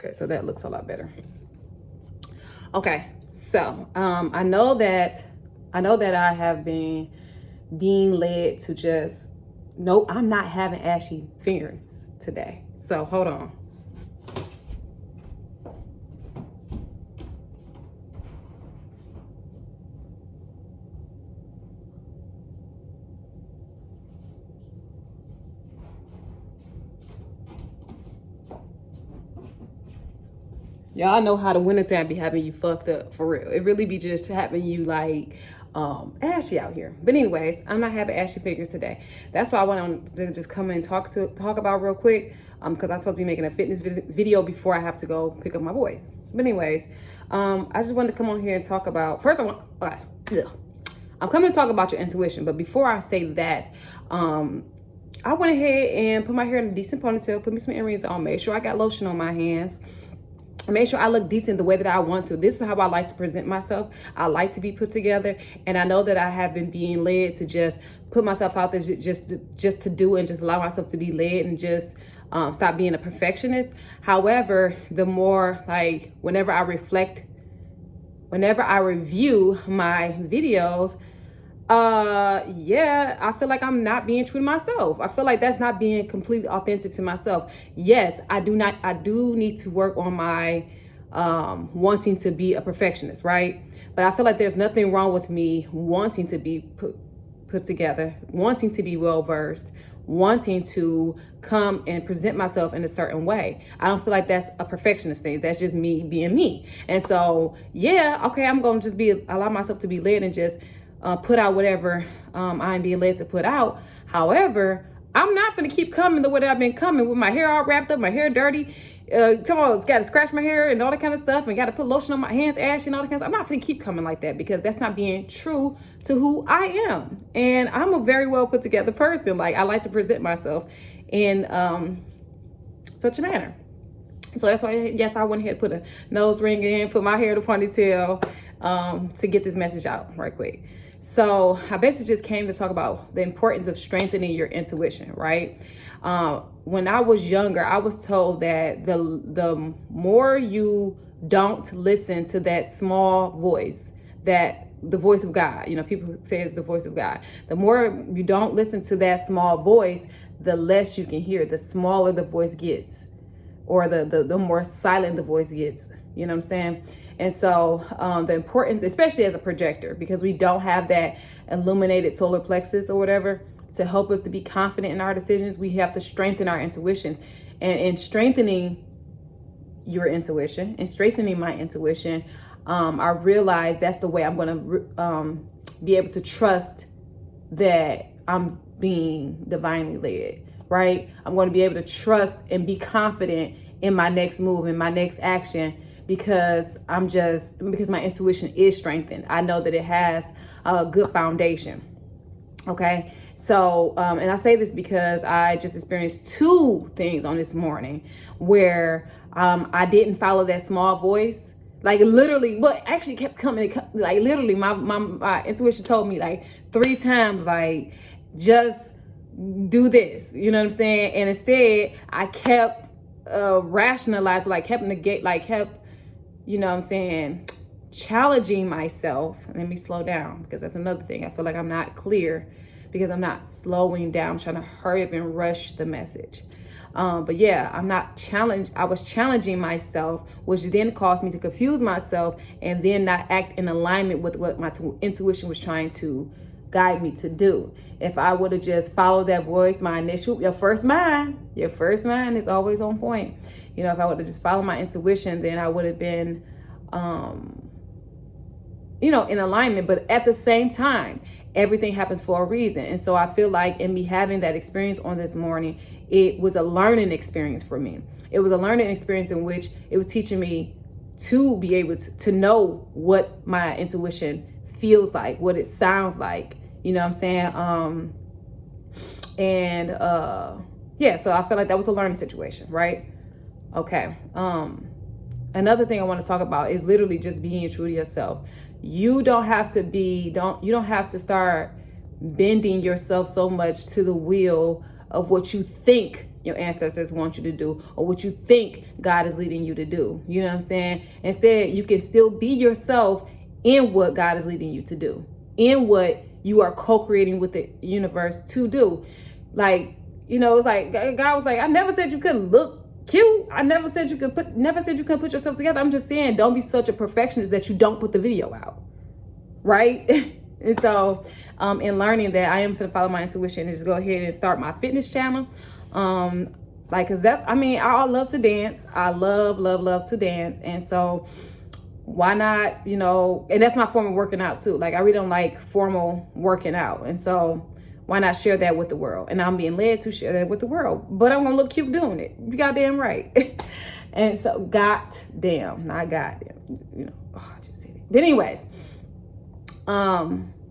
Okay, so that looks a lot better. Okay, so I know that I have been being led to just, nope, I'm not having ashy fingers today. So hold on. Y'all know how the wintertime be having you fucked up, for real. It really be just having you like ashy out here. But anyways, I'm not having ashy fingers today. That's why I want to just come and talk about real quick, because I'm supposed to be making a fitness video before I have to go pick up my boys. But anyways, I just wanted to come on here and talk about, first I'm coming to talk about your intuition. But before I say that, I went ahead and put my hair in a decent ponytail, put me some earrings on, made sure I got lotion on my hands, make sure I look decent the way that I want to. This is how I like to present myself. I like to be put together. And I know that I have been being led to just put myself out there just to do and just allow myself to be led and just stop being a perfectionist. However, the more like whenever I review my videos, I feel like I'm not being true to myself. I feel like that's not being completely authentic to myself. Yes, I do need to work on my wanting to be a perfectionist, right? But I feel like there's nothing wrong with me wanting to be put together, wanting to be well versed, wanting to come and present myself in a certain way. I don't feel like that's a perfectionist thing. That's just me being me. And so, I'm going to just allow myself to be led and just put out whatever I'm being led to put out. However, I'm not going to keep coming the way that I've been coming with my hair all wrapped up, my hair dirty. Tomorrow's got to scratch my hair and all that kind of stuff, and got to put lotion on my hands, ashy and all that kind of stuff. I'm not going to keep coming like that, because that's not being true to who I am. And I'm a very well put together person. Like, I like to present myself in such a manner. So that's why, yes, I went ahead and put a nose ring in, put my hair in a ponytail to get this message out right quick. So I basically just came to talk about the importance of strengthening your intuition, right? When I was younger, I was told that the more you don't listen to that small voice, that the voice of God, people say it's the voice of God. The more you don't listen to that small voice, the less you can hear, the smaller the voice gets, or the more silent the voice gets. You know what I'm saying? And so the importance, especially as a projector, because we don't have that illuminated solar plexus or whatever to help us to be confident in our decisions, we have to strengthen our intuitions. And in strengthening your intuition and strengthening my intuition, I realized that's the way I'm going to be able to trust that I'm being divinely led, right? I'm going to be able to trust and be confident in my next move, in my next action, because my intuition is strengthened. I know that it has a good foundation. Okay. So, and I say this because I just experienced two things on this morning where I didn't follow that small voice. Like literally, but actually kept coming, like literally my intuition told me like 3 times, like, just do this, you know what I'm saying? And instead I kept rationalizing, kept, you know what I'm saying, challenging myself. Let me slow down, because that's another thing. I feel like I'm not clear because I'm not slowing down. I'm trying to hurry up and rush the message. But yeah, I was challenging myself, which then caused me to confuse myself and then not act in alignment with what my intuition was trying to guide me to do. If I would have just followed that voice, your first mind is always on point. If I would have just followed my intuition, then I would have been, in alignment. But at the same time, everything happens for a reason. And so I feel like in me having that experience on this morning, it was a learning experience for me. It was a learning experience in which it was teaching me to be able to know what my intuition feels like, what it sounds like. You know what I'm saying? So I feel like that was a learning situation, right? Okay. Another thing I want to talk about is literally just being true to yourself. You don't have to start bending yourself so much to the will of what you think your ancestors want you to do or what you think God is leading you to do. You know what I'm saying? Instead, you can still be yourself in what God is leading you to do, in what you are co-creating with the universe to do. Like, you know, it's like God was like, I never said you couldn't look cute. I never said you couldn't put yourself together. I'm just saying, don't be such a perfectionist that you don't put the video out, right? And so in learning that, I am going to follow my intuition and just go ahead and start my fitness channel. Like, cause that's, I mean, I love to dance. I love to dance. And so why not, you know, and that's my form of working out too. Like, I really don't like formal working out. And so why not share that with the world? And I'm being led to share that with the world, but I'm gonna look cute doing it. You goddamn right. And so goddamn, not goddamn, you know, oh, I just said it. But anyways,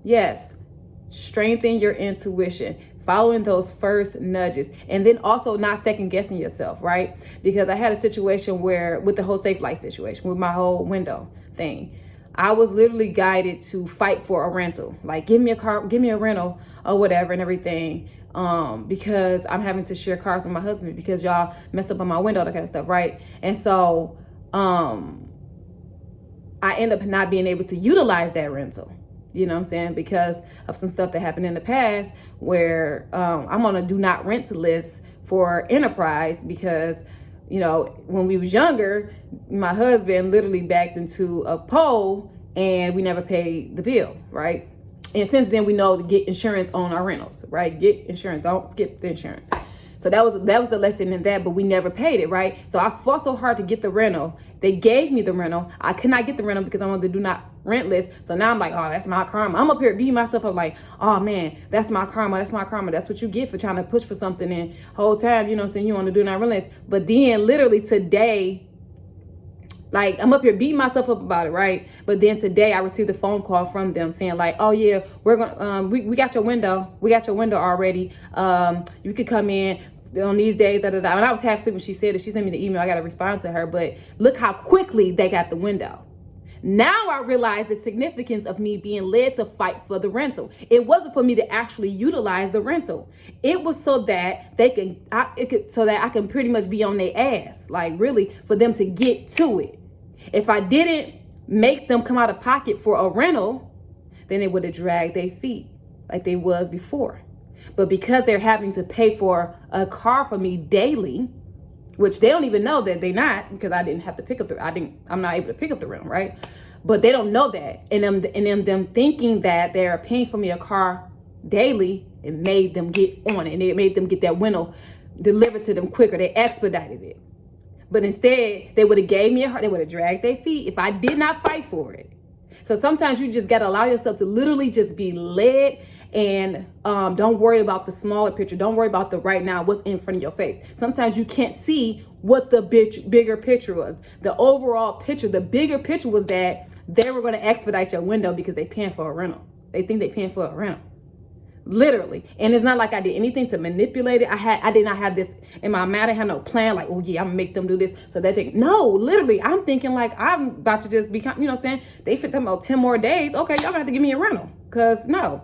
yes, strengthen your intuition, following those first nudges, and then also not second guessing yourself, right? Because I had a situation where, with the whole Safe Light situation, with my whole window thing, I was literally guided to fight for a rental. Like, give me a car, give me a rental or whatever and everything. Because I'm having to share cars with my husband because y'all messed up on my window, that kind of stuff, right? And so I end up not being able to utilize that rental. You know what I'm saying? Because of some stuff that happened in the past where I'm on a do not rent list for Enterprise because, you know, when we was younger, my husband literally backed into a pole and we never paid the bill, right? And since then, we know to get insurance on our rentals, right? Get insurance, don't skip the insurance. So that was the lesson in that, but we never paid it, right? So I fought so hard to get the rental. They gave me the rental. I could not get the rental because I'm on the do not rent list. So now I'm like, oh, that's my karma. I'm up here beating myself up like, oh man, that's my karma. That's my karma. That's what you get for trying to push for something and whole time, you know what I'm saying, you on the do not rent list. But then literally today, like, I'm up here beating myself up about it, right? But then today I received a phone call from them saying like, oh yeah, we're gonna we got your window. We got your window already. You could come in on these days, da da da. And I was half asleep when she said it. She sent me the email. I gotta respond to her. But look how quickly they got the window. Now I realize the significance of me being led to fight for the rental. It wasn't for me to actually utilize the rental. It was so that so that I can pretty much be on their ass, like really for them to get to it. If I didn't make them come out of pocket for a rental, then it would have dragged their feet like they was before. But because they're having to pay for a car for me daily, which they don't even know that they're not, because I didn't have to pick up I'm not able to pick up the rental, right? But they don't know that. And them thinking that they're paying for me a car daily, it made them get on it. And it made them get that window delivered to them quicker. They expedited it. But instead, they would have gave me a heart. They would have dragged their feet if I did not fight for it. So sometimes you just got to allow yourself to literally just be led, and don't worry about the smaller picture. Don't worry about the right now, what's in front of your face. Sometimes you can't see what the bigger picture was. The overall picture, the bigger picture was that they were going to expedite your window because they paying for a rental. They think they paying for a rental. Literally. And it's not like I did anything to manipulate it. I did not have this in my mind. I had no plan like, oh yeah, I'm gonna make them do this. So they think, no, literally, I'm thinking like I'm about to just become, you know what I'm saying? They fit them about 10 more days. Okay, y'all gonna have to give me a rental. Cause no,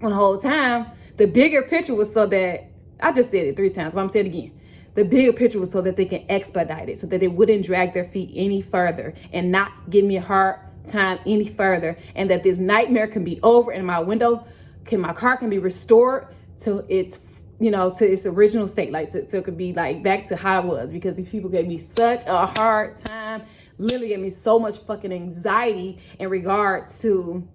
the whole time, the bigger picture was so that, I just said it 3 times, but I'm saying it again. The bigger picture was so that they can expedite it, so that they wouldn't drag their feet any further and not give me a hard time any further. And that this nightmare can be over and my car can be restored to its, you know, to its original state, like so it could be like back to how it was, because these people gave me such a hard time, literally gave me so much fucking anxiety in regards to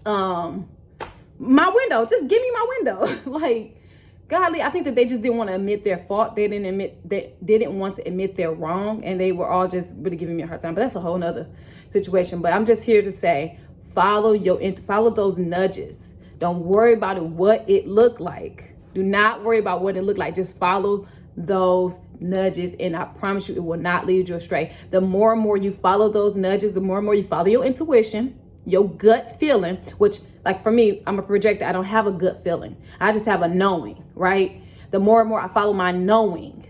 my window. Just give me my window. Like, golly, I think that they just didn't want to admit their fault. They didn't want to admit they're wrong, and they were all just really giving me a hard time. But that's a whole nother situation. But I'm just here to say, follow those nudges. Don't worry about what it looked like. Do not worry about what it looked like. Just follow those nudges, and I promise you, it will not lead you astray. The more and more you follow those nudges, the more and more you follow your intuition, your gut feeling, which, like for me, I'm a projector. I don't have a gut feeling. I just have a knowing, right? The more and more I follow my knowing,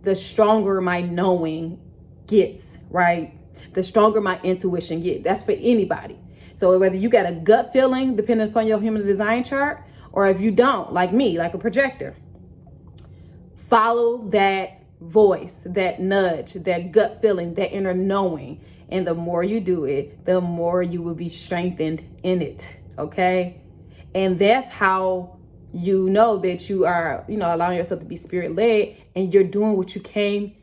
the stronger my knowing gets, right? The stronger my intuition gets. That's for anybody. So whether you got a gut feeling, depending upon your human design chart, or if you don't, like me, like a projector, Follow that voice, that nudge, that gut feeling, that inner knowing. And the more you do it, the more you will be strengthened in it. Okay. And that's how you know that you are, allowing yourself to be spirit led, and you're doing what you came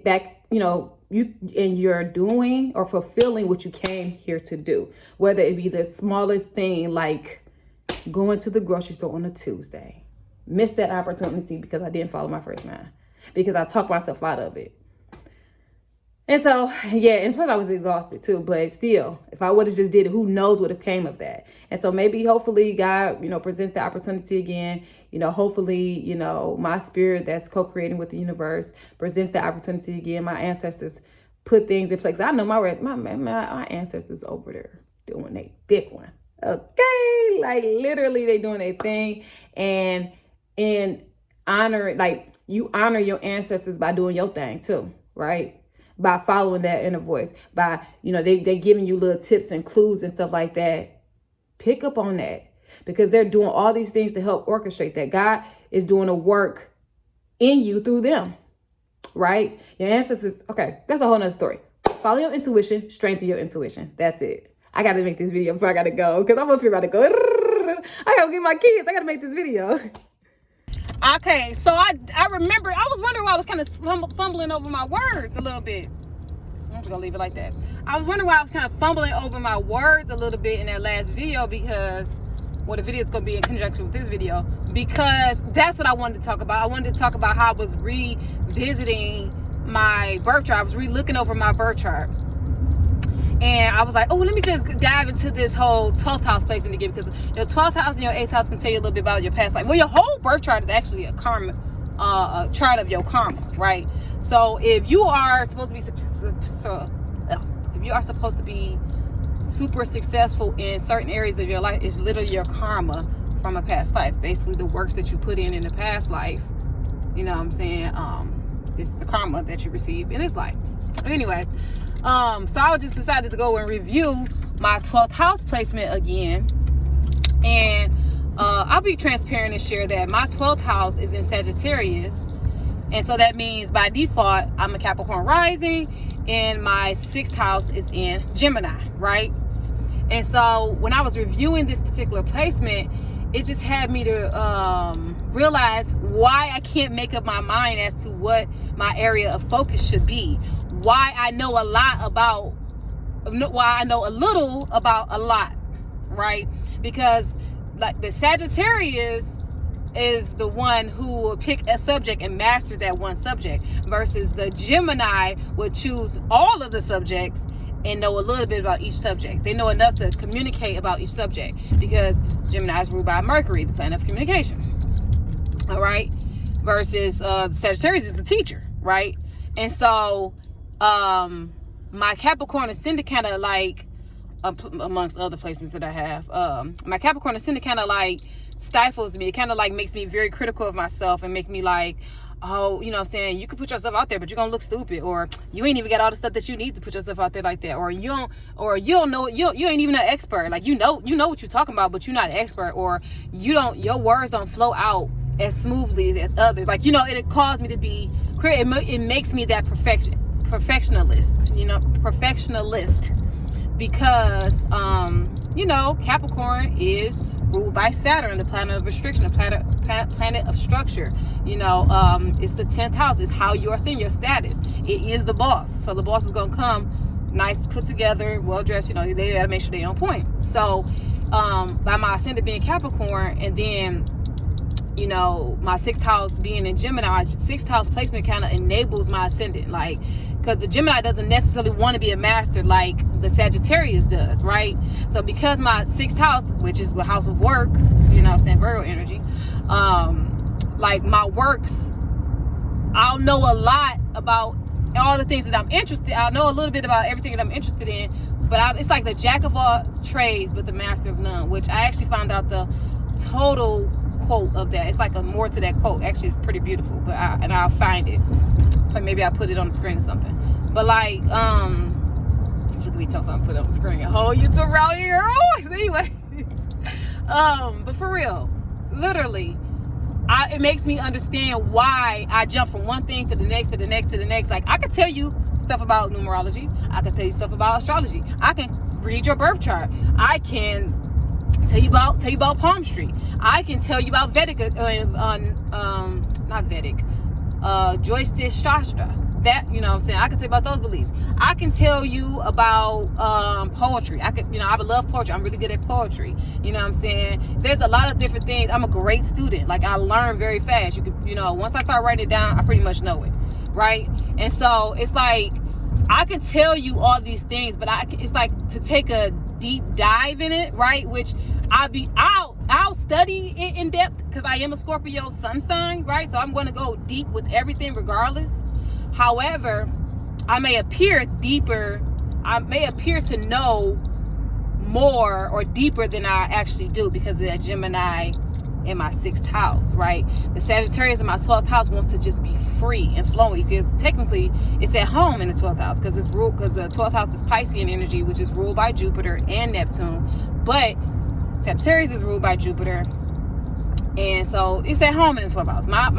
back, you're doing or fulfilling what you came here to do, whether it be the smallest thing, like going to the grocery store on a Tuesday. Missed that opportunity because I didn't follow my first mind, because I talked myself out of it. And so, yeah, and plus I was exhausted too, but still, if I would have just did it, who knows what came of that. And so maybe, hopefully God, presents the opportunity again. Hopefully, my spirit that's co-creating with the universe presents the opportunity again. My ancestors put things in place. I know my ancestors over there doing a big one. Okay, like literally they doing their thing, and honor, like you honor your ancestors by doing your thing too, right? By following that inner voice, by, they giving you little tips and clues and stuff like that. Pick up on that, because they're doing all these things to help orchestrate that. God is doing a work in you through them, right? Your ancestors. Okay, that's a whole nother story. Follow your intuition, strengthen your intuition. That's it. I got to make this video before I got to go, because I'm up here about to go. I got to get my kids. I got to make this video. Okay, so I remember, I was wondering why I was kind of fumbling over my words a little bit. I'm just gonna leave it like that. I was wondering why I was kind of fumbling over my words a little bit in that last video, because, well, the video is gonna be in conjunction with this video, because that's what I wanted to talk about. I wanted to talk about how I was revisiting my birth chart. I was re-looking over my birth chart. And I was like, oh, let me just dive into this whole 12th house placement again, because your 12th house and your 8th house can tell you a little bit about your past life. Well, your whole birth chart is actually a karma, a chart of your karma, right? So if you are supposed to be super successful in certain areas of your life, it's literally your karma from a past life. Basically, the works that you put in the past life, you know what I'm saying? It's the karma that you receive in this life. Anyways. So I just decided to go and review my 12th house placement again, and I'll be transparent and share that my 12th house is in Sagittarius, and so that means by default I'm a Capricorn rising, and my 6th house is in Gemini, right? And so when I was reviewing this particular placement, it just had me to realize why I can't make up my mind as to what my area of focus should be. Why I know a little about a lot, right? Because like the Sagittarius is the one who will pick a subject and master that one subject, versus the Gemini would choose all of the subjects and know a little bit about each subject. They know enough to communicate about each subject, because Gemini is ruled by Mercury, the planet of communication. All right. Versus Sagittarius is the teacher, right? And so my Capricorn ascendant kind of like, amongst other placements that I have, my Capricorn ascendant kind of like stifles me. It kind of like makes me very critical of myself and make me like, oh, you know what I'm saying, you can put yourself out there, but you're gonna look stupid, or you ain't even got all the stuff that you need to put yourself out there like that, or you don't know, you ain't even an expert. Like you know what you're talking about, but you're not an expert, or your words don't flow out as smoothly as others. Like, it caused me to be it makes me that perfectionist, because Capricorn is ruled by Saturn, the planet of restriction, the planet of structure. It's the 10th house. It's how you are seeing your status. It is the boss. So the boss is gonna come nice, put together, well dressed. They gotta make sure they're on point. So by my ascendant being Capricorn, and then my 6th house being in Gemini, 6th house placement kind of enables my ascendant, like, because the Gemini doesn't necessarily want to be a master like the Sagittarius does, right? So because my 6th house, which is the house of work, Virgo energy, like my works, I'll know a lot about all the things that I'm interested. I'll know a little bit about everything that I'm interested in, but it's like the jack of all trades but the master of none, which I actually found out the total quote of that. It's like a more to that quote. Actually, it's pretty beautiful, but I'll find it. Maybe I'll put it on the screen or something. But like, look at me tell something, put it on the screen. A whole YouTube around here. Oh, anyway. But for real, literally, it makes me understand why I jump from one thing to the next, to the next, to the next. Like, I could tell you stuff about numerology. I can tell you stuff about astrology. I can read your birth chart. I can tell you about palm tree. I can tell you about Vedic, not Vedic, Joystick Shastra. That, you know what I'm saying, I can tell you about those beliefs. I can tell you about poetry. I love poetry. I'm really good at poetry. You know what I'm saying? There's a lot of different things. I'm a great student. Like, I learn very fast. Once I start writing it down, I pretty much know it, right? And so it's like, I can tell you all these things, but it's like to take a deep dive in it, right? Which I'll study it in depth, because I am a Scorpio sun sign, right? So I'm going to go deep with everything regardless. However, I may appear deeper. I may appear to know more or deeper than I actually do, because of that Gemini in my 6th house, right? The Sagittarius in my 12th house wants to just be free and flowing, because technically it's at home in the 12th house, because the 12th house is Piscean energy, which is ruled by Jupiter and Neptune. But Sagittarius is ruled by Jupiter, and so it's at home in the 12th house. My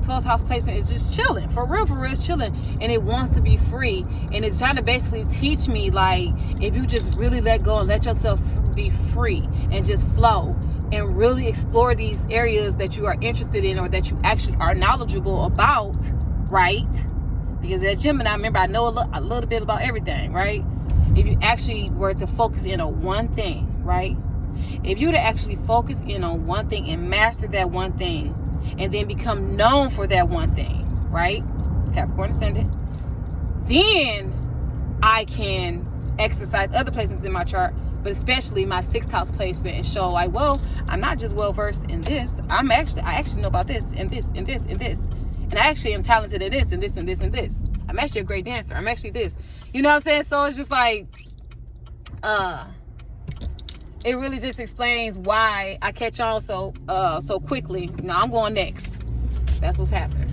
12th house placement is just chilling, for real, it's chilling, and it wants to be free, and it's trying to basically teach me, like, if you just really let go and let yourself be free and just flow and really explore these areas that you are interested in, or that you actually are knowledgeable about, right? Because at Gemini, remember, I know a little bit about everything, right? If you actually were to focus in on one thing, right? If you were to actually focus in on one thing and master that one thing, and then become known for that one thing, right? Capricorn ascendant. Then I can exercise other placements in my chart, but especially my 6th house placement, and show, like, well, I'm not just well versed in this. I actually know about this and this and this and this. And I actually am talented in this and this and this and this. I'm actually a great dancer. I'm actually this. You know what I'm saying? So it's just like, it really just explains why I catch on so quickly. Now I'm going next. That's what's happening.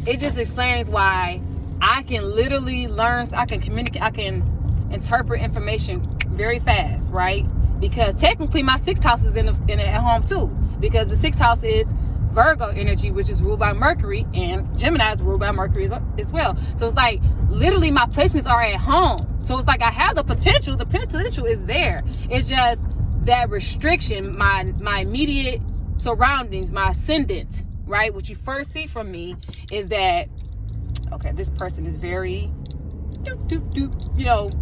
It just explains why I can literally learn. I can communicate. I can interpret information very fast, right? Because technically my 6th house is at home too. Because the 6th house is Virgo energy, which is ruled by Mercury, and Gemini is ruled by Mercury as well. So it's like, literally my placements are at home. So it's like, I have the potential is there. It's just that restriction, my immediate surroundings, my ascendant, right? What you first see from me is that, okay, this person is very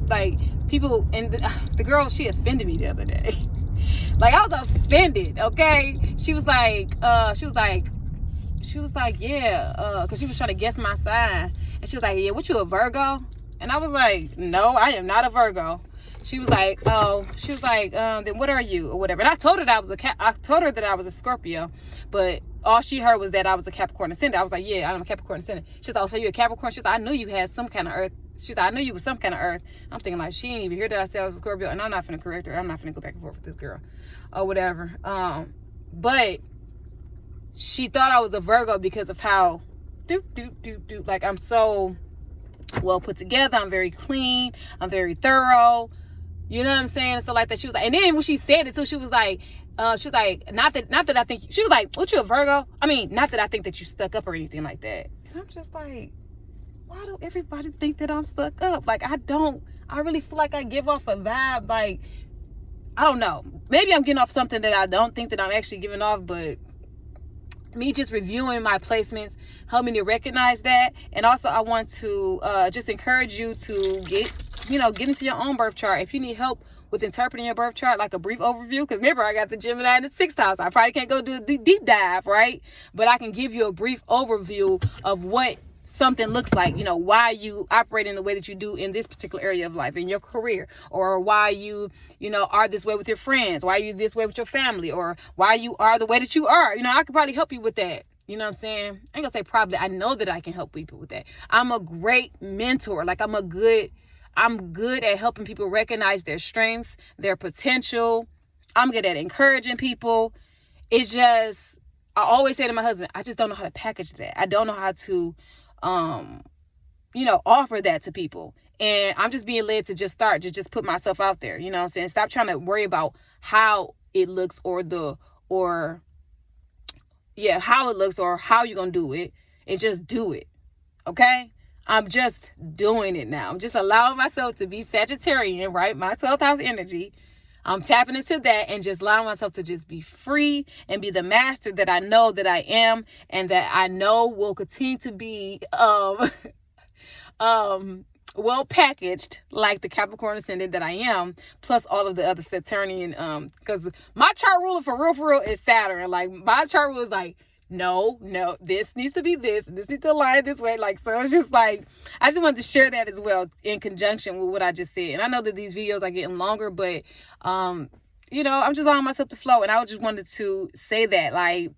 like, people, and the girl, she offended me the other day. Like, I was offended, okay? She was like, yeah, because she was trying to guess my sign. And she was like, yeah, what, you a Virgo? And I was like, no, I am not a Virgo. She was like, then what are you, or whatever. And I told her that I was a Scorpio, but all she heard was that I was a Capricorn ascendant. I was like, yeah, I'm a Capricorn ascendant. She's like, oh, so you a Capricorn? She's like, I knew you had some kind of earth. She's like, I knew you was some kind of earth. I'm thinking, like, she didn't even hear that I said I was a Scorpio, and I'm not finna correct her. I'm not finna go back and forth with this girl or whatever. But she thought I was a Virgo because of how like, I'm so well put together. I'm very clean. I'm very thorough. You know what I'm saying? And stuff like that. She was like, and then when she said it too, she was like, not that I think, she was like, what, you a Virgo? I mean, not that I think that you stuck up or anything like that. And I'm just like, why do everybody think that I'm stuck up? Like, I really feel like I give off a vibe, like, I don't know. Maybe I'm getting off something that I don't think that I'm actually giving off, but me just reviewing my placements helped me to recognize that. And also, I want to just encourage you to get into your own birth chart. If you need help with interpreting your birth chart, like a brief overview, because remember, I got the Gemini in the 6th house. I probably can't go do a deep dive, right? But I can give you a brief overview of what something looks like, why you operate in the way that you do in this particular area of life, in your career, or why you are this way with your friends, why you this way with your family, or why you are the way that you are. I could probably help you with that. You know what I'm saying? I ain't gonna say probably. I know that I can help people with that. I'm a great mentor. Like, I'm good at helping people recognize their strengths, their potential. I'm good at encouraging people. It's just, I always say to my husband, I just don't know how to package that. I don't know how to offer that to people. And I'm just being led to just put myself out there. You know what I'm saying? Stop trying to worry about how it looks how it looks or how you're going to do it, and just do it. Okay? I'm just doing it now. I'm just allowing myself to be Sagittarian, right? My 12th house energy. I'm tapping into that and just allowing myself to just be free and be the master that I know that I am, and that I know will continue to be well packaged, like the Capricorn ascendant that I am, plus all of the other Saturnian, because my chart ruler for real is Saturn. Like, my chart ruler is like, no, this needs to be this, and this needs to align this way. Like, so it's just like, I just wanted to share that as well in conjunction with what I just said. And I know that these videos are getting longer, but I'm just allowing myself to flow. And I just wanted to say that, like,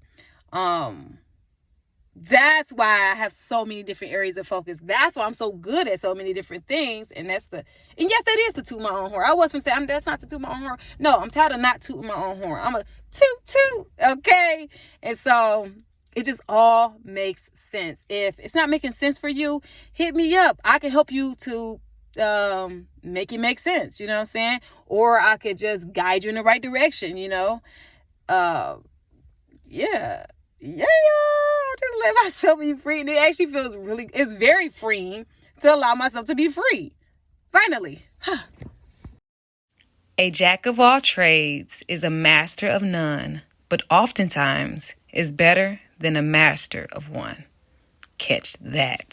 that's why I have so many different areas of focus. That's why I'm so good at so many different things. And yes, that is to toot my own horn. I was going to say, that's not to toot my own horn. No, I'm tired of not tooting my own horn. I'm a toot, okay? And so it just all makes sense. If it's not making sense for you, hit me up. I can help you to make it make sense. You know what I'm saying? Or I could just guide you in the right direction, yeah. Just let myself be free. And it actually feels it's very freeing to allow myself to be free. Finally. A jack of all trades is a master of none, but oftentimes is better than a master of one. Catch that.